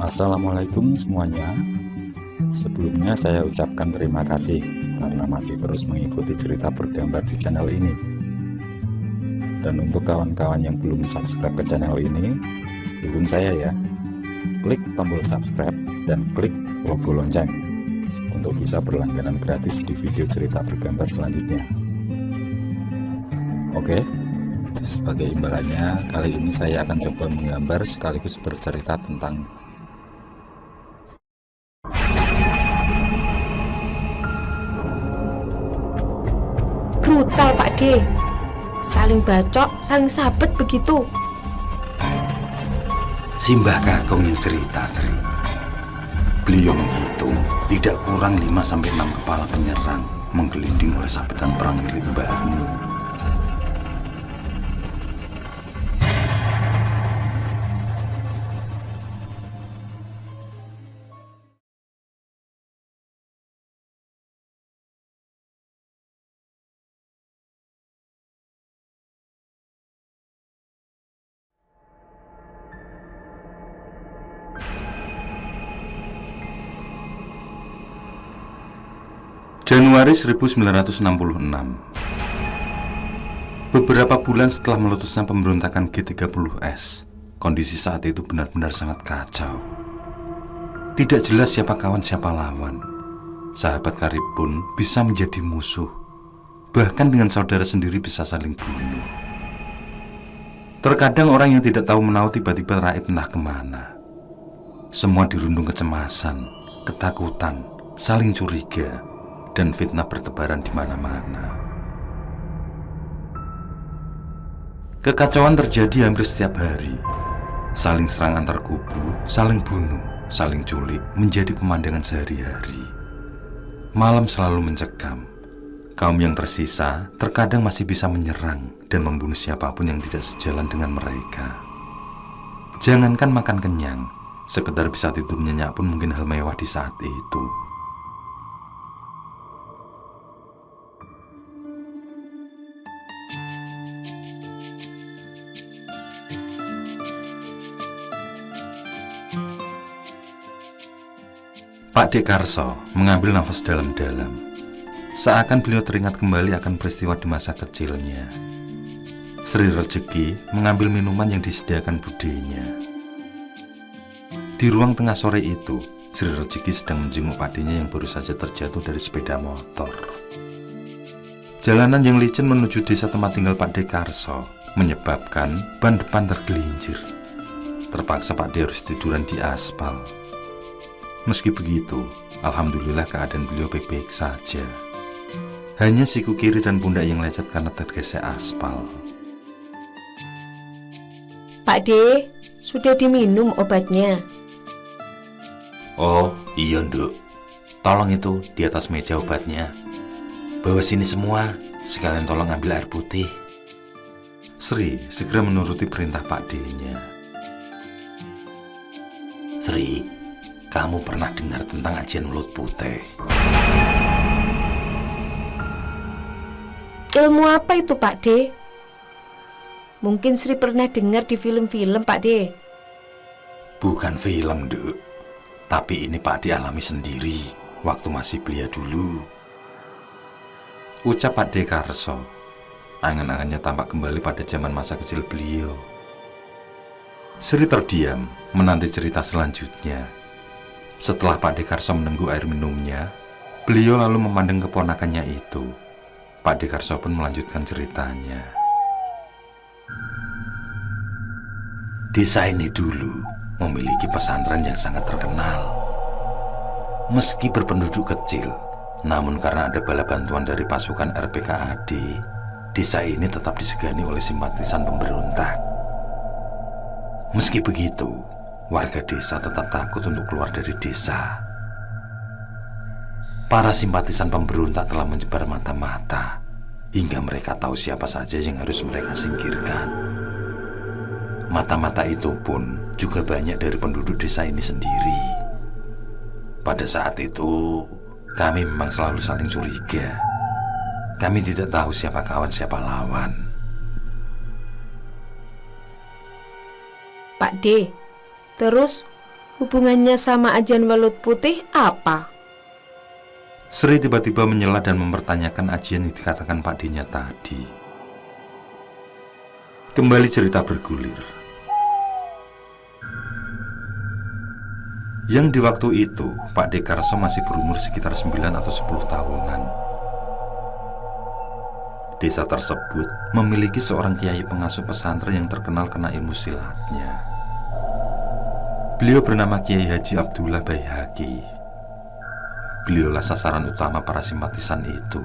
Assalamualaikum semuanya. Sebelumnya saya ucapkan terima kasih karena masih terus mengikuti cerita bergambar di channel ini. Dan untuk kawan-kawan yang belum subscribe ke channel ini, dukung saya ya. Klik tombol subscribe dan klik logo lonceng untuk bisa berlangganan gratis di video cerita bergambar selanjutnya. Oke, sebagai imbalannya kali ini saya akan coba menggambar sekaligus bercerita tentang brutal Pak D. Saling bacok, saling sabet begitu. Simbah Kakung yang cerita, Sri. Beliau menghitung tidak kurang 5-6 kepala penyerang menggelinding oleh sabetan perang milik Mbahmu. Januari 1966. Beberapa bulan setelah meletusnya pemberontakan G30S, kondisi saat itu benar-benar sangat kacau. Tidak jelas siapa kawan siapa lawan. Sahabat karib pun bisa menjadi musuh. Bahkan dengan saudara sendiri bisa saling bunuh. Terkadang orang yang tidak tahu menau tiba-tiba raib entah kemana. Semua dirundung kecemasan, ketakutan, saling curiga, dan fitnah bertebaran di mana-mana. Kekacauan terjadi hampir setiap hari. Saling serang antar kubu, saling bunuh, saling culik menjadi pemandangan sehari-hari. Malam selalu mencekam. Kaum yang tersisa terkadang masih bisa menyerang dan membunuh siapapun yang tidak sejalan dengan mereka. Jangankan makan kenyang, sekedar bisa tidur nyenyak pun mungkin hal mewah di saat itu. Pak Dekarso mengambil nafas dalam-dalam. Seakan beliau teringat kembali akan peristiwa di masa kecilnya. Sri Rejeki mengambil minuman yang disediakan budenya. Di ruang tengah sore itu, Sri Rejeki sedang menjenguk padinya yang baru saja terjatuh dari sepeda motor. Jalanan yang licin menuju desa tempat tinggal Pak Dekarso menyebabkan ban depan tergelincir. Terpaksa Pak D harus tiduran di aspal. Meski begitu, alhamdulillah keadaan beliau baik-baik saja. Hanya siku kiri dan pundak yang lecet karena tergesek aspal. Pak D, sudah diminum obatnya? Oh iya Nduk, tolong itu di atas meja obatnya. Bawa sini semua, sekalian tolong ambil air putih. Sri segera menuruti perintah Pak D-nya. Sri, kamu pernah dengar tentang ajian mulut putih? Ilmu apa itu Pak D? Mungkin Sri pernah dengar di film-film Pak D. Bukan film, Nduk. Tapi ini Pak D alami sendiri waktu masih belia dulu. Ucap Pak Dekarso. Angan-angannya tampak kembali pada zaman masa kecil beliau. Sri terdiam menanti cerita selanjutnya. Setelah Pak Dekarso menengguk air minumnya, beliau lalu memandang keponakannya itu. Pak Dekarso pun melanjutkan ceritanya. Desa ini dulu memiliki pesantren yang sangat terkenal. Meski berpenduduk kecil, namun karena ada bala bantuan dari pasukan RPKAD, desa ini tetap disegani oleh simpatisan pemberontak. Meski begitu, warga desa tetap takut untuk keluar dari desa. Para simpatisan pemberontak telah menyebar mata-mata hingga mereka tahu siapa saja yang harus mereka singkirkan. Mata-mata itu pun juga banyak dari penduduk desa ini sendiri. Pada saat itu, kami memang selalu saling curiga. Kami tidak tahu siapa kawan siapa lawan. Pak D, terus Hubungannya sama ajian welut putih apa? Sri tiba-tiba menyela dan mempertanyakan ajian yang dikatakan Pak D-nya tadi. Kembali cerita bergulir. Yang di waktu itu, Pak D Karso masih berumur sekitar 9 atau 10 tahunan. Desa tersebut memiliki seorang kiai pengasuh pesantren yang terkenal kena ilmu silatnya. Beliau bernama Kiai Haji Abdullah Baihaqi. Beliaulah sasaran utama para simpatisan itu.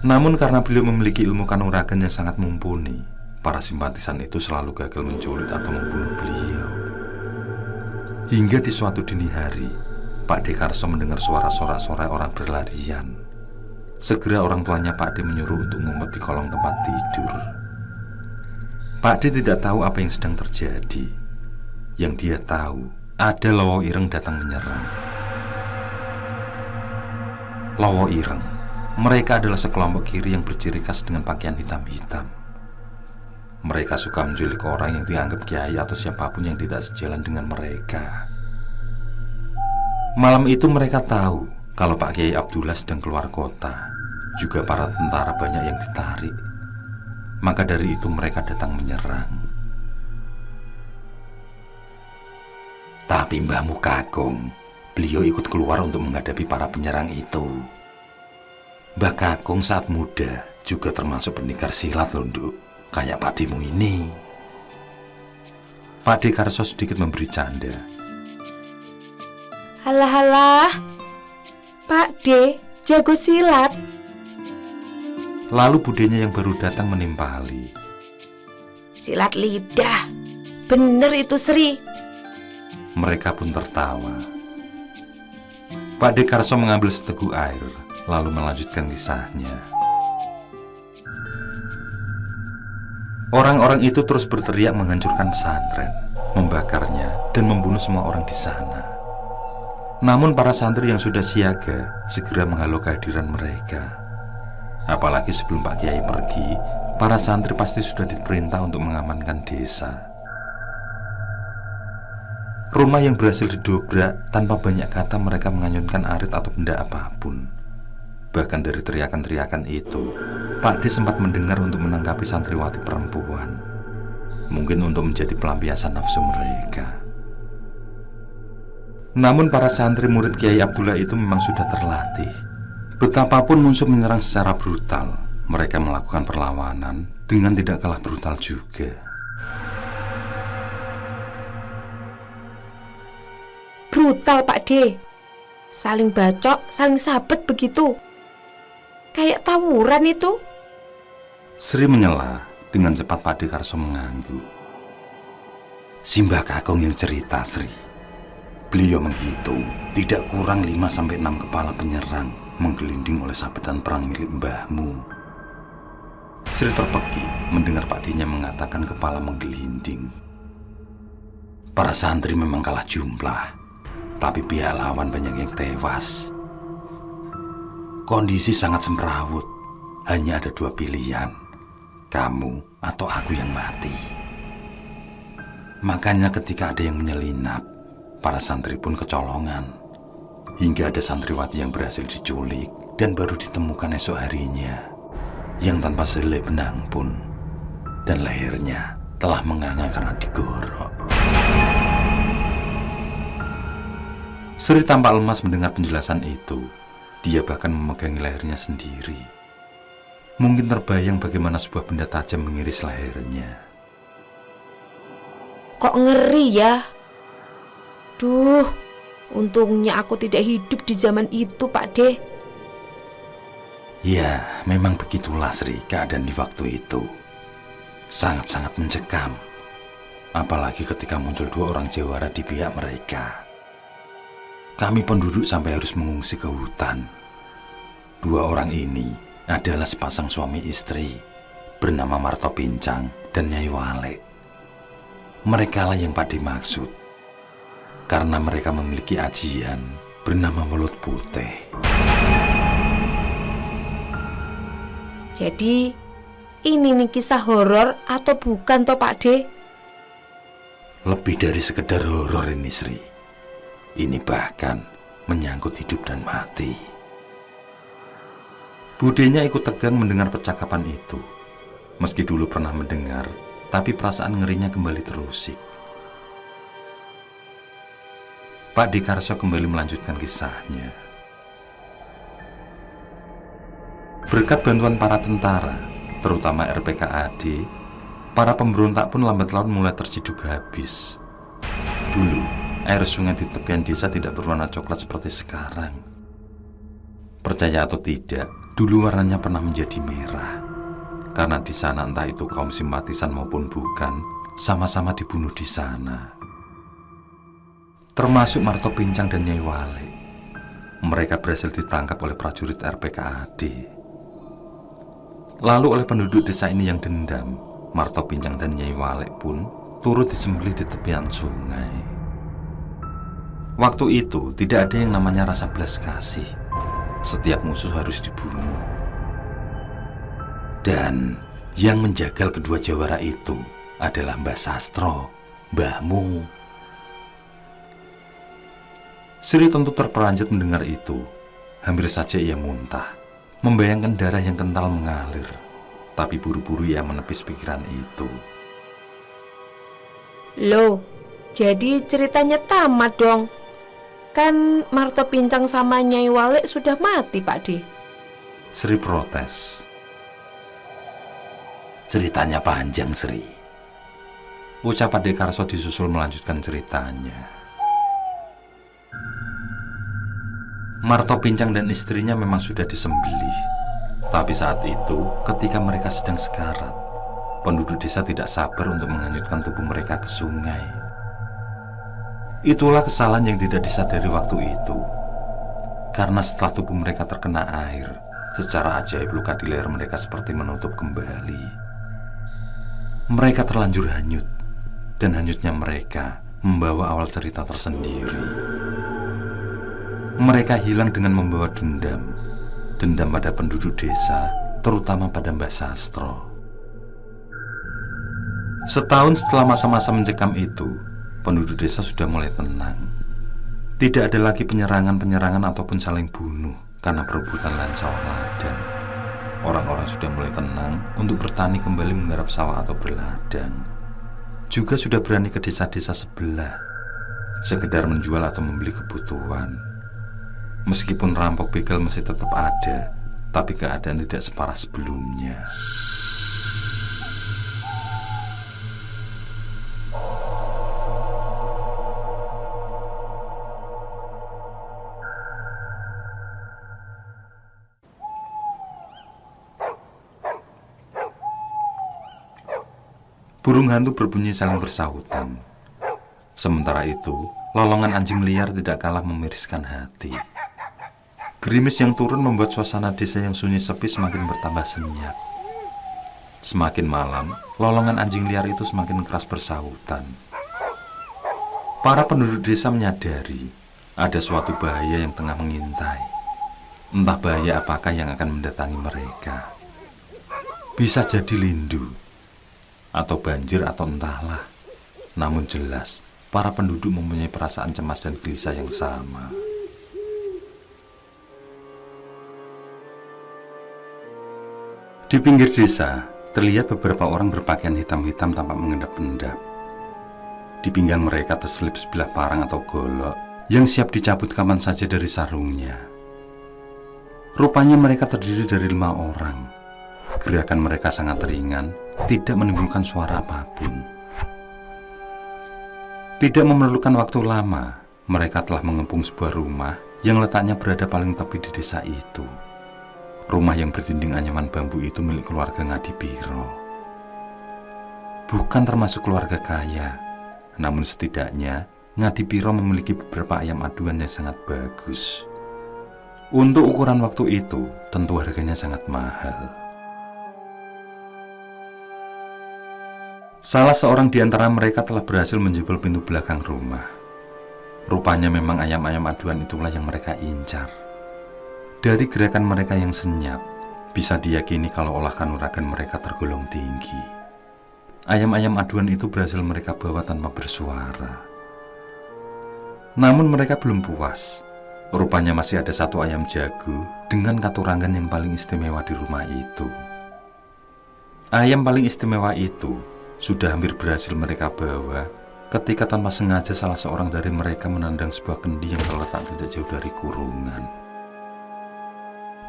Namun karena beliau memiliki ilmu kanuragan yang sangat mumpuni, para simpatisan itu selalu gagal menculik atau membunuh beliau. Hingga di suatu dini hari, Pak D Karso mendengar suara sorak-sorai orang berlarian. Segera orang tuanya Pak D menyuruh untuk ngumpet di kolong tempat tidur. Pak D tidak tahu apa yang sedang terjadi. Yang dia tahu, ada Lowo Ireng datang menyerang. Lowo Ireng, mereka adalah sekelompok kiri yang berciri khas dengan pakaian hitam-hitam. Mereka suka menculik orang yang dianggap kiai atau siapapun yang tidak sejalan dengan mereka. Malam itu mereka tahu kalau Pak Kiai Abdullah sedang keluar kota. Juga para tentara banyak yang ditarik. Maka dari itu mereka datang menyerang. Tapi Mbahmu Kakung, beliau ikut keluar untuk menghadapi para penyerang itu. Mbah Kakung saat muda juga termasuk pendekar silat loh, Nduk. Kayak Pak D-mu ini. Pak D Karso sedikit memberi canda. Halah, Pak D jago silat. Lalu budenya yang baru datang menimpali. Silat lidah. Bener itu Sri. Mereka pun tertawa. Pak D Karso mengambil seteguk air, lalu melanjutkan kisahnya. Orang-orang itu terus berteriak menghancurkan pesantren, membakarnya, dan membunuh semua orang di sana. Namun para santri yang sudah siaga segera menghalau kehadiran mereka. Apalagi sebelum Pak Kiai pergi, para santri pasti sudah diperintah untuk mengamankan desa. Rumah yang berhasil didobrak, tanpa banyak kata mereka menganyunkan arit atau benda apapun. Bahkan dari teriakan-teriakan itu, Pak D sempat mendengar untuk menangkapi santriwati perempuan. Mungkin untuk menjadi pelampiasan nafsu mereka. Namun para santri murid Kiai Abdullah itu memang sudah terlatih. Betapapun musuh menyerang secara brutal, mereka melakukan perlawanan dengan tidak kalah brutal juga. Brutal Pak D. Saling bacok, saling sabet begitu. Kayak tawuran itu. Sri menyela. Dengan cepat Pak D Karso mengangguk. Simbah Kakung yang cerita, Sri. Beliau menghitung tidak kurang 5-6 kepala penyerang menggelinding oleh sabetan perang milik mbahmu. Sri terpekik mendengar Pak D-nya mengatakan kepala menggelinding. Para santri memang kalah jumlah, tapi pihak lawan banyak yang tewas. Kondisi sangat semrawut. Hanya ada 2 pilihan, kamu atau aku yang mati. Makanya ketika ada yang menyelinap, para santri pun kecolongan. Hingga ada santriwati yang berhasil diculik dan baru ditemukan esok harinya, yang tanpa sehelai benang pun, dan lehernya telah menganga karena digorok. Sri tampak lemas mendengar penjelasan itu. Dia bahkan memegangi lehernya sendiri. Mungkin terbayang bagaimana sebuah benda tajam mengiris lehernya. Kok ngeri ya? Duh, untungnya aku tidak hidup di zaman itu, Pak D. Ya, memang begitulah Sri keadaan di waktu itu. Sangat-sangat mencekam. Apalagi ketika muncul 2 orang jawara di pihak mereka. Kami penduduk sampai harus mengungsi ke hutan. 2 orang ini adalah sepasang suami istri bernama Marto Pincang dan Nyai Walek. Mereka lah yang Pak D maksud, karena mereka memiliki ajian bernama Welut Putih. Jadi ini nih kisah horor atau bukan toh Pak D? Lebih dari sekedar horor ini, Sri. Ini bahkan menyangkut hidup dan mati. Budenya ikut tegang mendengar percakapan itu. Meski dulu pernah mendengar, tapi perasaan ngerinya kembali terusik. Pak Dekarso kembali melanjutkan kisahnya. Berkat bantuan para tentara, terutama RPKAD, para pemberontak pun lambat laun mulai terciduk habis. Dulu, air sungai di tepian desa tidak berwarna coklat seperti sekarang. Percaya atau tidak, dulu warnanya pernah menjadi merah. Karena di sana entah itu kaum simpatisan maupun bukan, sama-sama dibunuh di sana. Termasuk Marto Pincang dan Nyai Walek. Mereka berhasil ditangkap oleh prajurit RPKAD. Lalu oleh penduduk desa ini yang dendam, Marto Pincang dan Nyai Walek pun turut disembelih di tepian sungai. Waktu itu tidak ada yang namanya rasa belas kasih. Setiap musuh harus dibunuh. Dan yang menjagal kedua jawara itu adalah Mbah Sastro, mbahmu. Sri tentu terperanjat mendengar itu. Hampir saja ia muntah, membayangkan darah yang kental mengalir. Tapi buru-buru ia menepis pikiran itu. Loh, jadi ceritanya tamat dong. Kan Marto Pincang sama Nyai Walek sudah mati, Pak De. Sri protes. Ceritanya panjang, Sri. Ucap Pak Dekarso disusul melanjutkan ceritanya. Marto Pincang dan istrinya memang sudah disembelih. Tapi saat itu, ketika mereka sedang sekarat, penduduk desa tidak sabar untuk menghanyutkan tubuh mereka ke sungai. Itulah kesalahan yang tidak disadari waktu itu. Karena setelah tubuh mereka terkena air, secara ajaib luka di leher mereka seperti menutup kembali. Mereka terlanjur hanyut, dan hanyutnya mereka membawa awal cerita tersendiri. Mereka hilang dengan membawa dendam. Dendam pada penduduk desa, terutama pada Mbah Sastro. Setahun setelah masa-masa mencekam itu, penduduk desa sudah mulai tenang. Tidak ada lagi penyerangan-penyerangan ataupun saling bunuh karena perebutan lahan sawah ladang. Orang-orang sudah mulai tenang untuk bertani kembali menggarap sawah atau berladang. Juga sudah berani ke desa-desa sebelah, sekedar menjual atau membeli kebutuhan. Meskipun rampok begal masih tetap ada, tapi keadaan tidak separah sebelumnya. Burung hantu berbunyi saling bersahutan. Sementara itu, lolongan anjing liar tidak kalah memiriskan hati. Gerimis yang turun membuat suasana desa yang sunyi sepi semakin bertambah senyap. Semakin malam, lolongan anjing liar itu semakin keras bersahutan. Para penduduk desa menyadari ada suatu bahaya yang tengah mengintai. Entah bahaya apakah yang akan mendatangi mereka. Bisa jadi lindu, atau banjir, atau entahlah. Namun jelas, para penduduk mempunyai perasaan cemas dan gelisah yang sama. Di pinggir desa, terlihat beberapa orang berpakaian hitam-hitam tampak mengendap-endap. Di pinggang mereka terselip sebilah parang atau golok yang siap dicabut kapan saja dari sarungnya. Rupanya mereka terdiri dari 5 orang. Gerakan mereka sangat ringan, tidak menimbulkan suara apapun. Tidak memerlukan waktu lama, mereka telah mengepung sebuah rumah yang letaknya berada paling tepi di desa itu. Rumah yang berdinding anyaman bambu itu milik keluarga Ngadipiro. Bukan termasuk keluarga kaya, namun setidaknya Ngadipiro memiliki beberapa ayam aduan yang sangat bagus. Untuk ukuran waktu itu, tentu harganya sangat mahal. Salah seorang di antara mereka telah berhasil menjebol pintu belakang rumah. Rupanya memang ayam-ayam aduan itulah yang mereka incar. Dari gerakan mereka yang senyap, bisa diyakini kalau olah kanuragan mereka tergolong tinggi. Ayam-ayam aduan itu berhasil mereka bawa tanpa bersuara. Namun mereka belum puas. Rupanya masih ada satu ayam jago dengan katurangan yang paling istimewa di rumah itu. Ayam paling istimewa itu sudah hampir berhasil mereka bawa ketika tanpa sengaja salah seorang dari mereka menendang sebuah kendi yang terletak tidak jauh dari kurungan.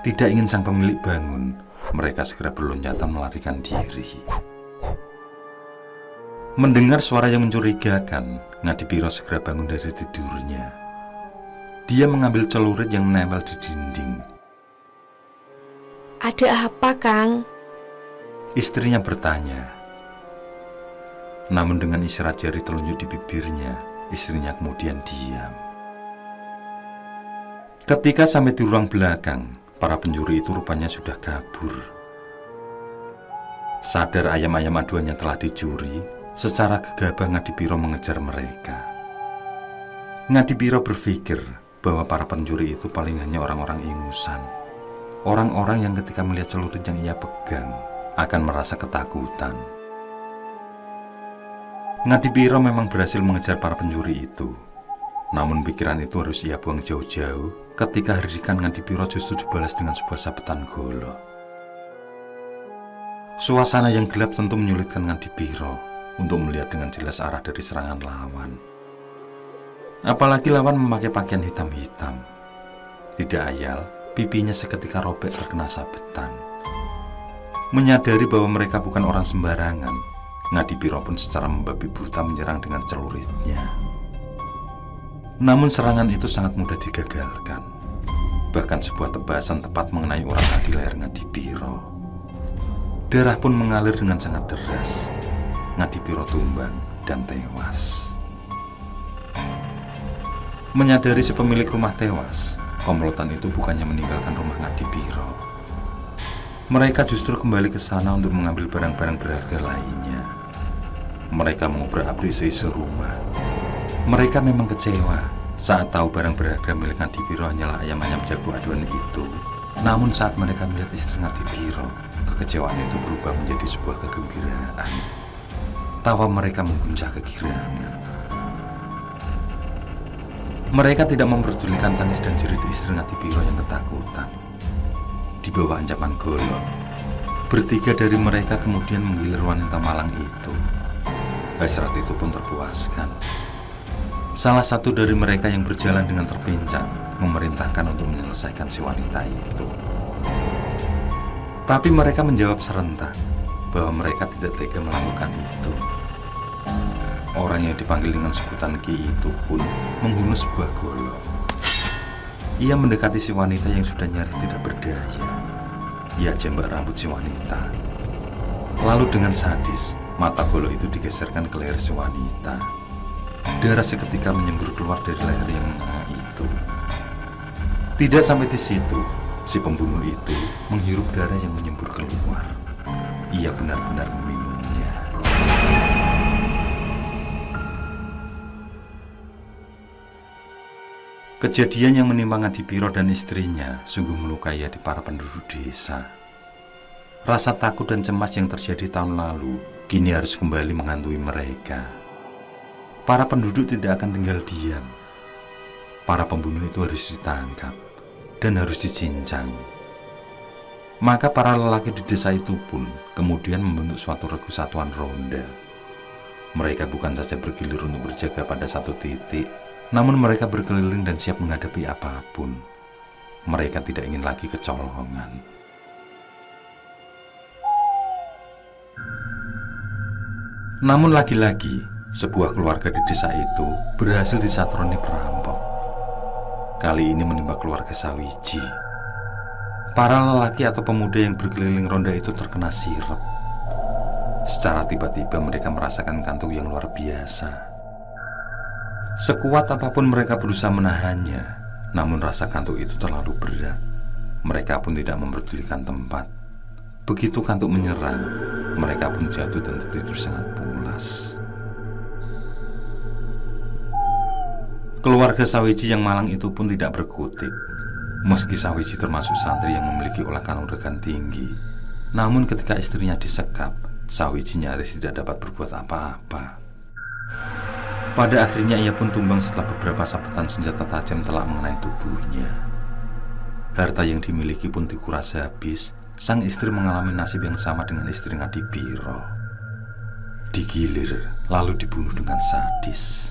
Tidak ingin sang pemilik bangun, mereka segera berloncatan melarikan diri. Mendengar suara yang mencurigakan, Ngadipiro segera bangun dari tidurnya. Dia mengambil celurit yang menempel di dinding. Ada apa, Kang? Istrinya bertanya. Namun dengan isyarat jari telunjuk di bibirnya, istrinya kemudian diam. Ketika sampai di ruang belakang, para pencuri itu rupanya sudah kabur. Sadar ayam-ayam aduannya telah dicuri, secara gegabah Ngadipiro mengejar mereka. Ngadipiro berpikir bahwa para pencuri itu paling hanya orang-orang ingusan. Orang-orang yang ketika melihat celurit yang ia pegang akan merasa ketakutan. Ngadipiro memang berhasil mengejar para pencuri itu. Namun pikiran itu harus ia buang jauh-jauh ketika harikan Ngadipiro justru dibalas dengan sebuah sabetan golok. Suasana yang gelap tentu menyulitkan Ngadipiro untuk melihat dengan jelas arah dari serangan lawan. Apalagi lawan memakai pakaian hitam-hitam. Tidak ayal, pipinya seketika robek terkena sabetan. Menyadari bahwa mereka bukan orang sembarangan, Ngadipiro pun secara membabi buta menyerang dengan celuritnya. Namun serangan itu sangat mudah digagalkan. Bahkan sebuah tebasan tepat mengenai urat nadi leher Ngadipiro. Darah pun mengalir dengan sangat deras. Ngadipiro tumbang dan tewas. Menyadari si pemilik rumah tewas, komplotan itu bukannya meninggalkan rumah Ngadipiro. Mereka justru kembali ke sana untuk mengambil barang-barang berharga lainnya. Mereka mengobrak-abrik seisi rumah. Mereka memang kecewa saat tahu barang berharga milik Ngadipiro hanyalah ayam-ayam jago aduan itu. Namun saat mereka melihat istri Ngadipiro, kekecewaan itu berubah menjadi sebuah kegembiraan. Tawa mereka mengguncang kegirangan. Mereka tidak memperdulikan tangis dan jerit istri Ngadipiro yang ketakutan. Di bawah ancaman golok, bertiga dari mereka kemudian menggilir wanita malang itu. Hasrat itu pun terpuaskan. Salah satu dari mereka yang berjalan dengan terpincang memerintahkan untuk menyelesaikan si wanita itu. Tapi mereka menjawab serentak bahwa mereka tidak tega melakukan itu. Orang yang dipanggil dengan sebutan Ki itu pun menghunus sebuah golok. Ia mendekati si wanita yang sudah nyaris tidak berdaya. Ia jambak rambut si wanita. Lalu dengan sadis, mata golok itu digeserkan ke leher si wanita. Darah seketika menyembur keluar dari leher yang menganga itu. Tidak sampai di situ, si pembunuh itu menghirup darah yang menyembur keluar. Ia benar-benar meminumnya. Kejadian yang menimpa Ngadipiro dan istrinya sungguh melukai hati para penduduk desa. Rasa takut dan cemas yang terjadi tahun lalu kini harus kembali menghantui mereka. Para penduduk tidak akan tinggal diam. Para pembunuh itu harus ditangkap dan harus dicincang. Maka para lelaki di desa itu pun kemudian membentuk suatu regu satuan ronda. Mereka bukan saja bergilir untuk berjaga pada satu titik, namun mereka berkeliling dan siap menghadapi apapun. Mereka tidak ingin lagi kecolongan. Namun lagi-lagi, sebuah keluarga di desa itu berhasil disatroni perampok. Kali ini menimpa keluarga Sawiji. Para lelaki atau pemuda yang berkeliling ronda itu terkena sirep. Secara tiba-tiba mereka merasakan kantuk yang luar biasa. Sekuat apapun mereka berusaha menahannya, namun rasa kantuk itu terlalu berat. Mereka pun tidak memperdulikan tempat. Begitu kantuk menyerang, mereka pun jatuh dan tertidur sangat pulas. Keluarga Sawiji yang malang itu pun tidak berkutik. Meski Sawiji termasuk santri yang memiliki olah kanuragan tinggi, namun ketika istrinya disekap, Sawiji nyaris tidak dapat berbuat apa-apa. Pada akhirnya ia pun tumbang setelah beberapa sabetan senjata tajam telah mengenai tubuhnya. Harta yang dimiliki pun dikuras habis. Sang istri mengalami nasib yang sama dengan istri Ngadipiro. Digilir lalu dibunuh dengan sadis.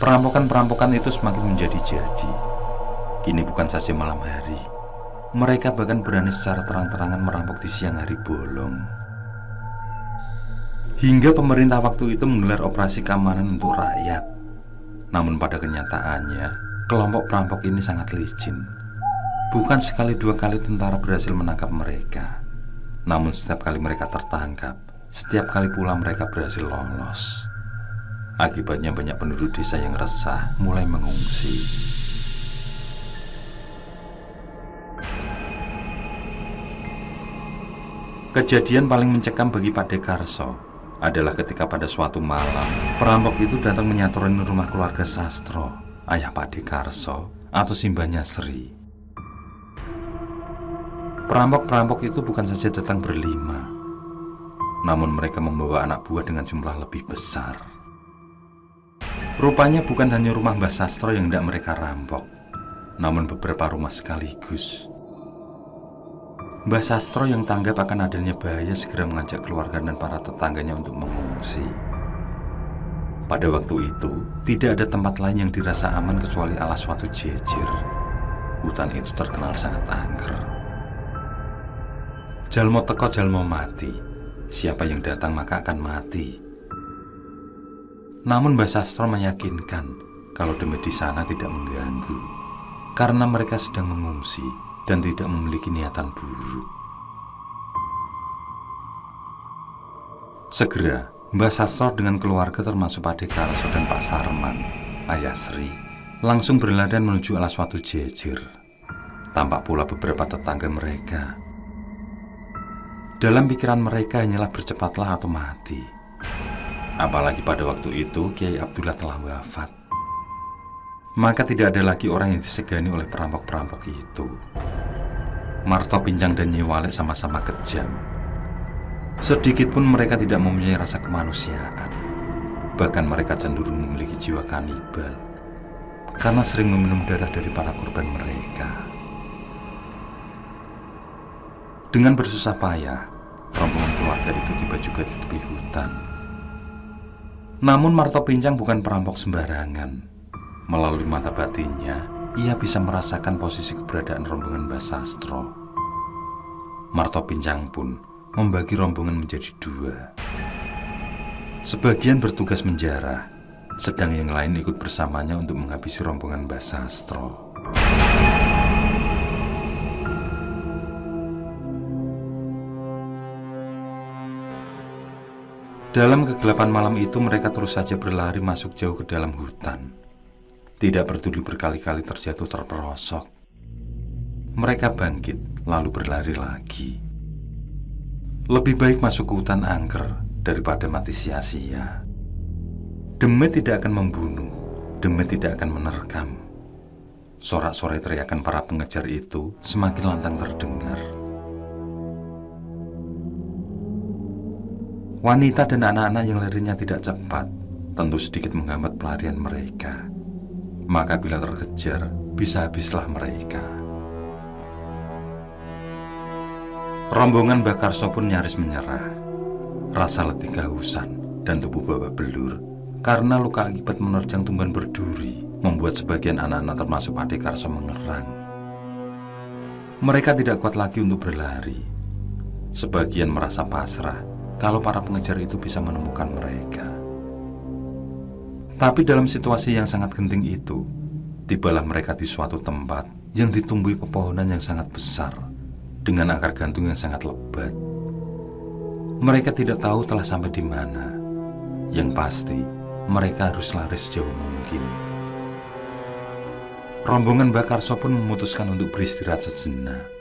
Perampokan-perampokan itu semakin menjadi-jadi. Kini bukan saja malam hari, mereka bahkan berani secara terang-terangan merampok di siang hari bolong. Hingga pemerintah waktu itu menggelar operasi keamanan untuk rakyat. Namun pada kenyataannya, kelompok perampok ini sangat licin. Bukan sekali dua kali tentara berhasil menangkap mereka. Namun setiap kali mereka tertangkap, setiap kali pula mereka berhasil lolos. Akibatnya banyak penduduk desa yang resah mulai mengungsi. Kejadian paling mencekam bagi Pak Dekarso adalah ketika pada suatu malam perampok itu datang menyatorin rumah keluarga Sastro, ayah Pak Dekarso atau simbahnya Sri. Perampok-perampok itu bukan saja datang berlima, namun mereka membawa anak buah dengan jumlah lebih besar. Rupanya bukan hanya rumah Mbah Sastro yang hendak mereka rampok, namun beberapa rumah sekaligus. Mbah Sastro yang tanggap akan adanya bahaya segera mengajak keluarga dan para tetangganya untuk mengungsi. Pada waktu itu, tidak ada tempat lain yang dirasa aman kecuali alas suatu jejer. Hutan itu terkenal sangat angker. Jalmo teko jalmo mati. Siapa yang datang maka akan mati. Namun Mbah Sastro meyakinkan kalau demit di sana tidak mengganggu, karena mereka sedang mengungsi dan tidak memiliki niatan buruk. Segera Mbah Sastro dengan keluarga termasuk Pak Dekarso dan Pak Sarman, ayah Sri, langsung berladan menuju alas suatu jejer. Tampak pula beberapa tetangga mereka. Dalam pikiran mereka hanyalah bercepatlah atau mati. Apalagi pada waktu itu Kiai Abdullah telah wafat. Maka tidak ada lagi orang yang disegani oleh perampok-perampok itu. Marto Pincang dan Nyai Walek sama-sama kejam. Sedikit pun mereka tidak mempunyai rasa kemanusiaan. Bahkan mereka cenderung memiliki jiwa kanibal, karena sering meminum darah dari para korban mereka. Dengan bersusah payah, rombongan keluarga itu tiba juga di tepi hutan. Namun Marto Pincang bukan perampok sembarangan. Melalui mata batinnya, ia bisa merasakan posisi keberadaan rombongan Mbah Sastro. Marto Pincang pun membagi rombongan menjadi dua. Sebagian bertugas menjarah, sedang yang lain ikut bersamanya untuk menghabisi rombongan Mbah Sastro. Dalam kegelapan malam itu mereka terus saja berlari masuk jauh ke dalam hutan. Tidak peduli berkali-kali terjatuh terperosok. Mereka bangkit lalu berlari lagi. Lebih baik masuk ke hutan angker daripada mati sia-sia. Demit tidak akan membunuh, demit tidak akan menerkam. Sorak-sorai teriakan para pengejar itu semakin lantang terdengar. Wanita dan anak-anak yang larinya tidak cepat tentu sedikit menghambat pelarian mereka. Maka bila terkejar, bisa habislah mereka. Rombongan Mbah Karso pun nyaris menyerah. Rasa letih kehausan dan tubuh babak belur karena luka akibat menerjang tumbuhan berduri membuat sebagian anak-anak termasuk Pak Dekarso mengerang. Mereka tidak kuat lagi untuk berlari. Sebagian merasa pasrah kalau para pengejar itu bisa menemukan mereka. Tapi dalam situasi yang sangat genting itu, tibalah mereka di suatu tempat yang ditumbuhi pepohonan yang sangat besar dengan akar gantung yang sangat lebat. Mereka tidak tahu telah sampai di mana. Yang pasti, mereka harus lari sejauh mungkin. Rombongan Mbah Karso pun memutuskan untuk beristirahat sejenak.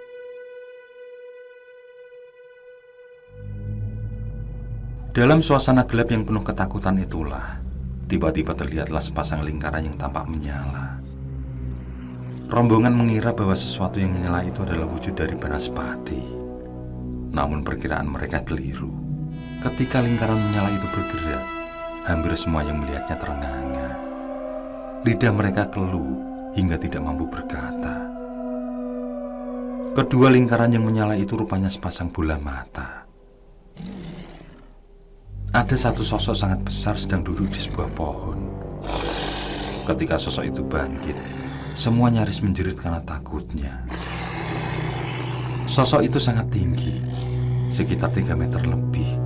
Dalam suasana gelap yang penuh ketakutan itulah, tiba-tiba terlihatlah sepasang lingkaran yang tampak menyala. Rombongan mengira bahwa sesuatu yang menyala itu adalah wujud dari Banaspati. Namun perkiraan mereka keliru. Ketika lingkaran menyala itu bergerak, hampir semua yang melihatnya terengah-engah. Lidah mereka keluh hingga tidak mampu berkata. Kedua lingkaran yang menyala itu rupanya sepasang bola mata. Ada satu sosok sangat besar sedang duduk di sebuah pohon. Ketika sosok itu bangkit, semua nyaris menjerit karena takutnya. Sosok itu sangat tinggi, sekitar 3 meter lebih.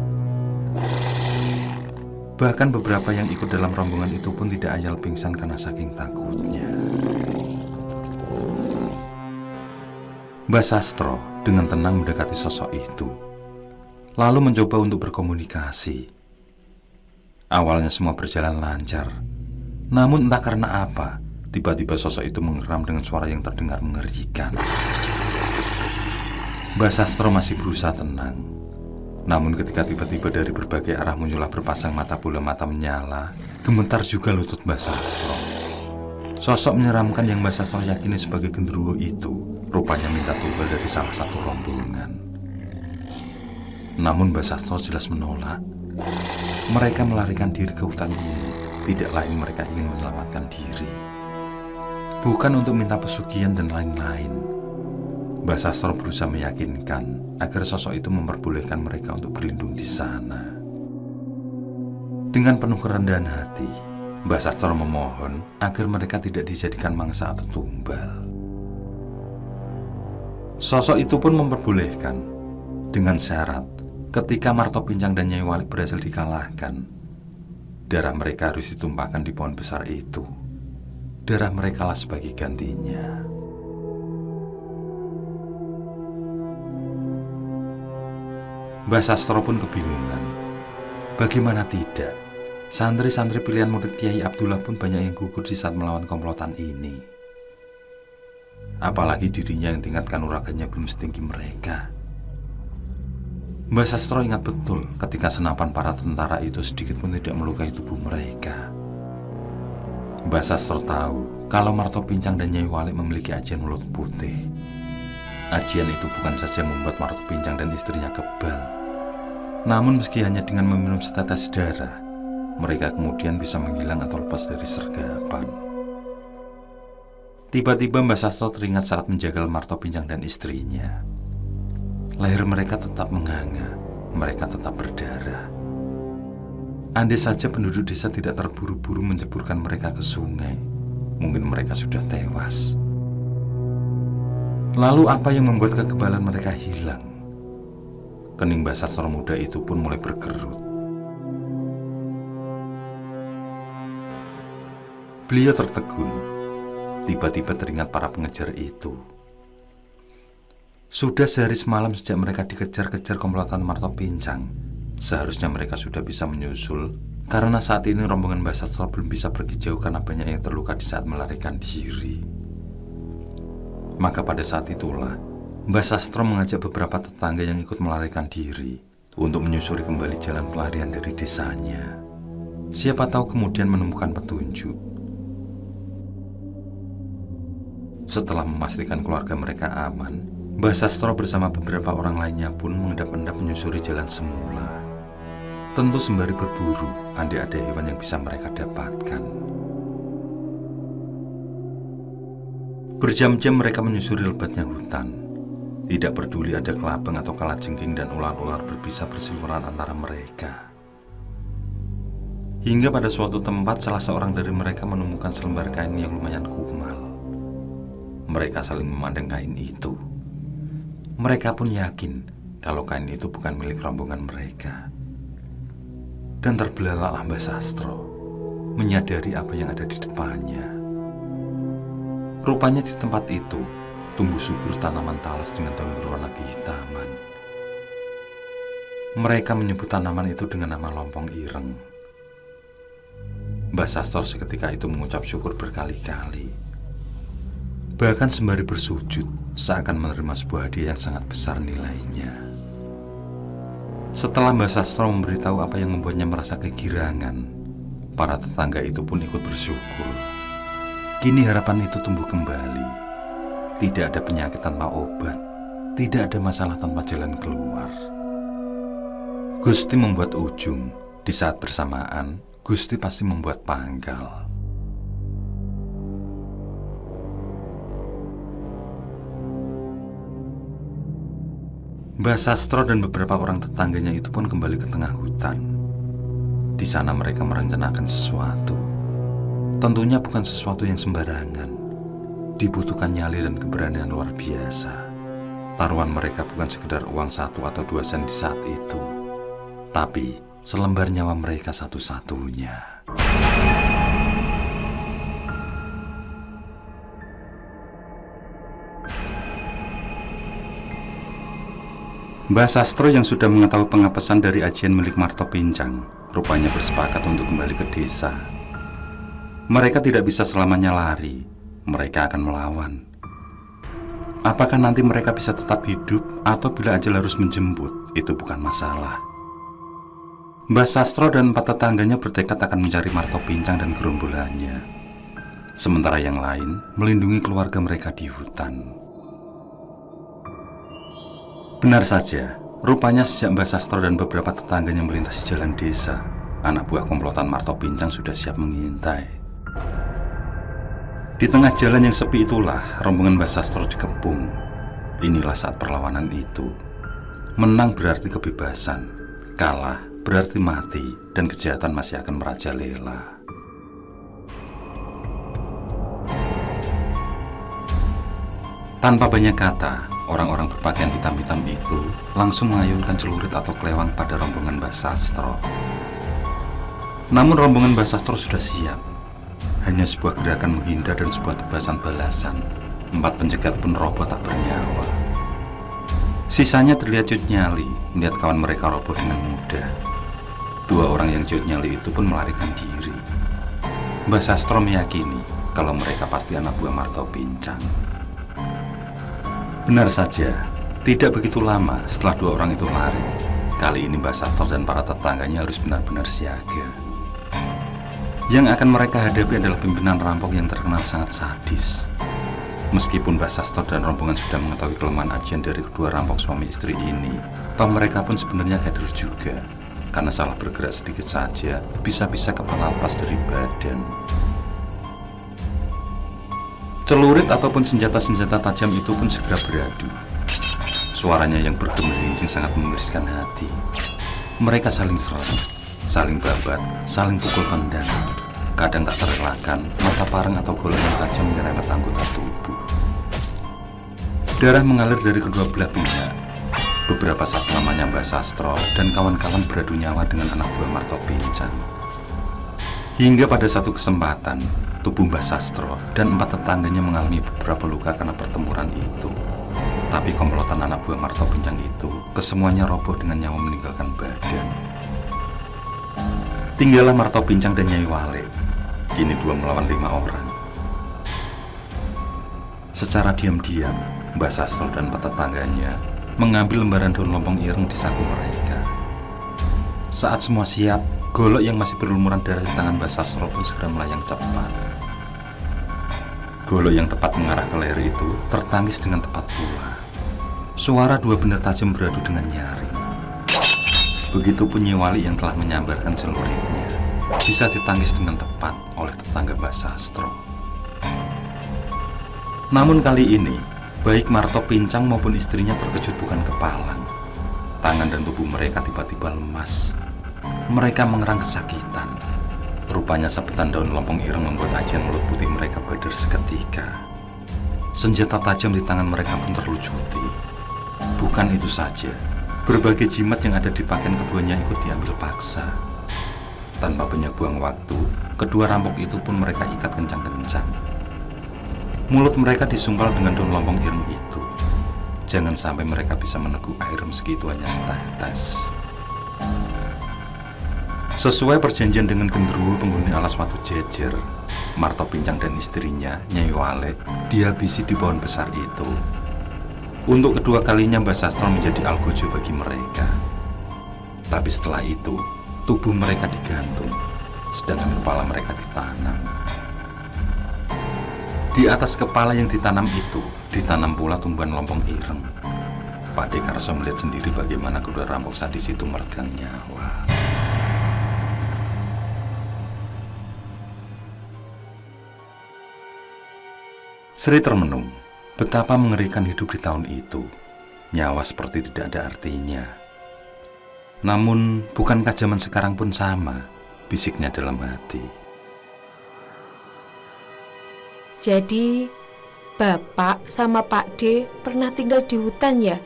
Bahkan beberapa yang ikut dalam rombongan itu pun tidak ayal pingsan karena saking takutnya. Mbah Sastro dengan tenang mendekati sosok itu, lalu mencoba untuk berkomunikasi. Awalnya semua berjalan lancar, namun entah karena apa, tiba-tiba sosok itu mengeram dengan suara yang terdengar mengerikan. Mbah Sastro masih berusaha tenang, namun ketika tiba-tiba dari berbagai arah muncullah berpasang mata bola mata menyala, gemetar juga lutut Mbah Sastro. Sosok menyeramkan yang Mbah Sastro yakini sebagai genderuwo itu rupanya minta tumbal dari salah satu rombongan. Namun Mbah Sastro jelas menolak. Mereka melarikan diri ke hutan gunung. Tidak lain mereka ingin menyelamatkan diri, bukan untuk minta pesugihan dan lain-lain. Mbah Sastro berusaha meyakinkan agar sosok itu memperbolehkan mereka untuk berlindung di sana. Dengan penuh kerendahan hati, Mbah Sastro memohon agar mereka tidak dijadikan mangsa atau tumbal. Sosok itu pun memperbolehkan dengan syarat ketika Marto Pincang dan Nyai Walik berhasil dikalahkan, darah mereka harus ditumpahkan di pohon besar itu. Darah mereka lah sebagai gantinya. Mbah Sastro pun kebingungan. Bagaimana tidak? Santri-santri pilihan murid Kiai Abdullah pun banyak yang gugur di saat melawan komplotan ini. Apalagi dirinya yang tingkat kanuragannya belum setinggi mereka. Mbah Sastro ingat betul ketika senapan para tentara itu sedikit pun tidak melukai tubuh mereka. Mbah Sastro tahu kalau Marto Pincang dan Nyai Walik memiliki ajian mulut putih. Ajian itu bukan saja membuat Marto Pincang dan istrinya kebal, namun meski hanya dengan meminum setetes darah, mereka kemudian bisa menghilang atau lepas dari sergapan. Tiba-tiba Mbah Sastro teringat saat menjagal Marto Pincang dan istrinya. Leher mereka tetap menganga, mereka tetap berdarah. Andai saja penduduk desa tidak terburu-buru menceburkan mereka ke sungai, mungkin mereka sudah tewas. Lalu apa yang membuat kekebalan mereka hilang? Kening Mbah Sastro muda itu pun mulai berkerut. Beliau tertegun. Tiba-tiba teringat para pengejar itu. Sudah sehari semalam sejak mereka dikejar-kejar komplotan Marto Pincang. Seharusnya mereka sudah bisa menyusul, karena saat ini rombongan Mbah Sastro belum bisa pergi jauh karena banyak yang terluka di saat melarikan diri. Maka pada saat itulah Mbah Sastro mengajak beberapa tetangga yang ikut melarikan diri untuk menyusuri kembali jalan pelarian dari desanya. Siapa tahu kemudian menemukan petunjuk. Setelah memastikan keluarga mereka aman, Mbah Sastro bersama beberapa orang lainnya pun mengendap-endap menyusuri jalan semula. Tentu sembari berburu, andai ada hewan yang bisa mereka dapatkan. Berjam-jam mereka menyusuri lebatnya hutan. Tidak peduli ada kelabang atau kalajengking dan ular-ular berbisa berseliweran antara mereka. Hingga pada suatu tempat salah seorang dari mereka menemukan selembar kain yang lumayan kumal. Mereka saling memandang kain itu. Mereka pun yakin kalau kain itu bukan milik rombongan mereka. Dan terbelalaklah Mbah Sastro, menyadari apa yang ada di depannya. Rupanya di tempat itu tumbuh subur tanaman talas dengan daun berwarna kehitaman. Mereka menyebut tanaman itu dengan nama lompong ireng. Mbah Sastro seketika itu mengucap syukur berkali-kali. Bahkan sembari bersujud, seakan menerima sebuah hadiah yang sangat besar nilainya. Setelah Mbah Sastro memberitahu apa yang membuatnya merasa kegirangan, para tetangga itu pun ikut bersyukur. Kini harapan itu tumbuh kembali. Tidak ada penyakit tanpa obat. tidak ada masalah tanpa jalan keluar. Gusti membuat ujung, di saat bersamaan Gusti pasti membuat pangkal. Mbah Sastro dan beberapa orang tetangganya itu pun kembali ke tengah hutan. Di sana mereka merencanakan sesuatu. Tentunya bukan sesuatu yang sembarangan. Dibutuhkan nyali dan keberanian luar biasa. Taruhan mereka bukan sekedar uang 1 atau 2 sen di saat itu, tapi selembar nyawa mereka satu-satunya. Mbah Sastro yang sudah mengetahui pengapesan dari ajian milik Marto Pincang rupanya bersepakat untuk kembali ke desa. Mereka tidak bisa selamanya lari, mereka akan melawan. Apakah nanti mereka bisa tetap hidup atau bila ajal harus menjemput, itu bukan masalah. Mbah Sastro dan 4 tetangganya bertekad akan mencari Marto Pincang dan gerombolannya. Sementara yang lain melindungi keluarga mereka di hutan. Benar saja, rupanya sejak Mbah Sastro dan beberapa tetangganya melintasi jalan desa, anak buah komplotan Marto Pincang sudah siap mengintai. Di tengah jalan yang sepi itulah rombongan Mbah Sastro dikepung. Inilah saat perlawanan itu. Menang berarti kebebasan, kalah berarti mati, dan kejahatan masih akan merajalela. Tanpa banyak kata, orang-orang berpakaian hitam-hitam itu langsung mengayunkan celurit atau kelewang pada rombongan Mbah Sastro. Namun rombongan Mbah Sastro sudah siap. Hanya sebuah gerakan menghindar dan sebuah tebasan balasan. 4 pencegat pun roboh tak bernyawa. Sisanya terlihat Cut Nyali melihat kawan mereka roboh dengan mudah. 2 orang yang Cut Nyali itu pun melarikan diri. Mbah Sastro meyakini kalau mereka pasti anak buah Marto Pincang. Benar saja, tidak begitu lama setelah 2 orang itu lari. Kali ini Mbah Sastro dan para tetangganya harus benar-benar siaga. Yang akan mereka hadapi adalah pimpinan rampok yang terkenal sangat sadis. Meskipun Mbah Sastro dan rombongan sudah mengetahui kelemahan ajian dari kedua rampok suami istri ini, toh mereka pun sebenarnya kader juga. Karena salah bergerak sedikit saja, bisa-bisa kepala lepas dari badan. Celurit ataupun senjata-senjata tajam itu pun segera beradu. Suaranya yang bergemerincing sangat memiriskan hati. Mereka saling serang, saling babat, saling pukul tendang. Kadang tak terelakkan, mata parang atau golongan tajam menyerempet anggota tubuh. Darah mengalir dari kedua belah pihak. Beberapa saat lamanya Mbah Sastro dan kawan-kawan beradu nyawa dengan anak buah Marto Pincang. Hingga pada satu kesempatan, tubuh Mbah Sastro dan 4 tetangganya mengalami beberapa luka karena pertempuran itu. Tapi komplotan anak buah Marto Pincang itu kesemuanya roboh dengan nyawa meninggalkan badan. Tinggallah Marto Pincang dan Nyai Wale. Kini 2 melawan 5 orang. Secara diam-diam, Mbah Sastro dan 4 tetangganya mengambil lembaran daun lompong ireng di saku mereka. Saat semua siap, golok yang masih berlumuran darah di tangan Mbah Sastro pun segera melayang cepat. Golok yang tepat mengarah ke leher itu tertangkis dengan tepat pula. Suara 2 benda tajam beradu dengan nyaring. Begitupun Nyai Wali yang telah menyambarkan celuritnya bisa ditangkis dengan tepat oleh tetangga Mbah Sastro. Namun kali ini, baik Marto Pincang maupun istrinya terkejut bukan kepalang. Tangan dan tubuh mereka tiba-tiba lemas. Mereka mengerang kesakitan. Rupanya sabetan daun lompong ireng membuat ajian mulut putih mereka badar seketika. Senjata tajam di tangan mereka pun terlucuti. Bukan itu saja, berbagai jimat yang ada di pakaian keduanya ikut diambil paksa. Tanpa banyak buang waktu, kedua rampok itu pun mereka ikat kencang-kencang. Mulut mereka disumpal dengan daun lompong ireng itu. Jangan sampai mereka bisa meneguk air meski itu hanya setetes. Sesuai perjanjian dengan genderuwo penghuni alas watu jejer, Marto Pincang dan istrinya, Nyai Wale, dihabisi di pohon besar itu. Untuk kedua kalinya Mbah Sastro menjadi algojo bagi mereka. Tapi setelah itu, tubuh mereka digantung, sedangkan kepala mereka ditanam. Di atas kepala yang ditanam itu, ditanam pula tumbuhan lompong ireng. Pak Dekarso melihat sendiri bagaimana kedua rampok sadis itu meregang nyawa. Sri termenung, betapa mengerikan hidup di tahun itu. Nyawa seperti tidak ada artinya. Namun, bukankah zaman sekarang pun sama? Bisiknya dalam hati. Jadi, Bapak sama Pak D pernah tinggal di hutan ya?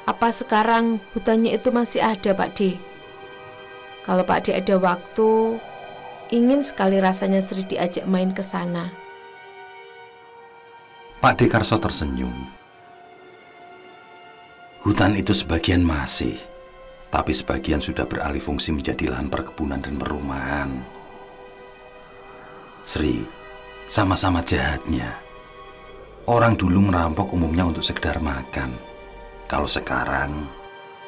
Apa sekarang hutannya itu masih ada, Pak D? Kalau Pak D ada waktu, ingin sekali rasanya Sri diajak main ke sana. Pak Dekarso tersenyum. Hutan itu sebagian masih, tapi sebagian sudah beralih fungsi menjadi lahan perkebunan dan perumahan. Sri, sama-sama jahatnya. Orang dulu merampok umumnya untuk sekedar makan. Kalau sekarang,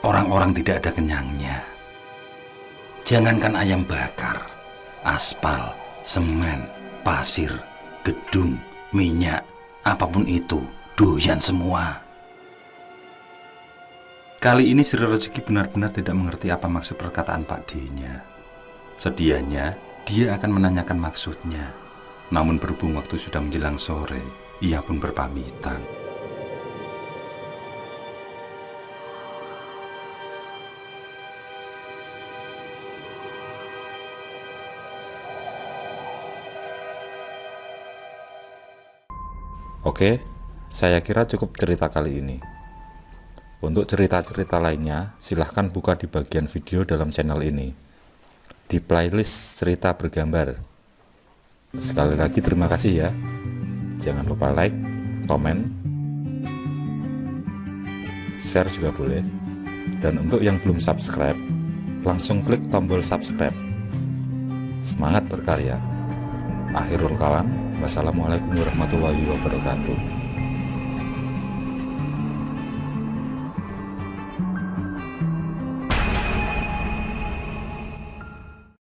orang-orang tidak ada kenyangnya. Jangankan ayam bakar, aspal, semen, pasir, gedung, minyak, apapun itu, doyan semua. Kali ini Sri Rezeki benar-benar tidak mengerti apa maksud perkataan Pak D-nya. Sedianya, dia akan menanyakan maksudnya. Namun berhubung waktu sudah menjelang sore, ia pun berpamitan. Oke, saya kira cukup cerita kali ini. Untuk cerita-cerita lainnya, silahkan buka di bagian video dalam channel ini, di playlist cerita bergambar. Sekali lagi terima kasih ya. Jangan lupa like, komen, share juga boleh. Dan untuk yang belum subscribe, langsung klik tombol subscribe. Semangat berkarya. Akhirul kalam, wassalamualaikum warahmatullahi wabarakatuh.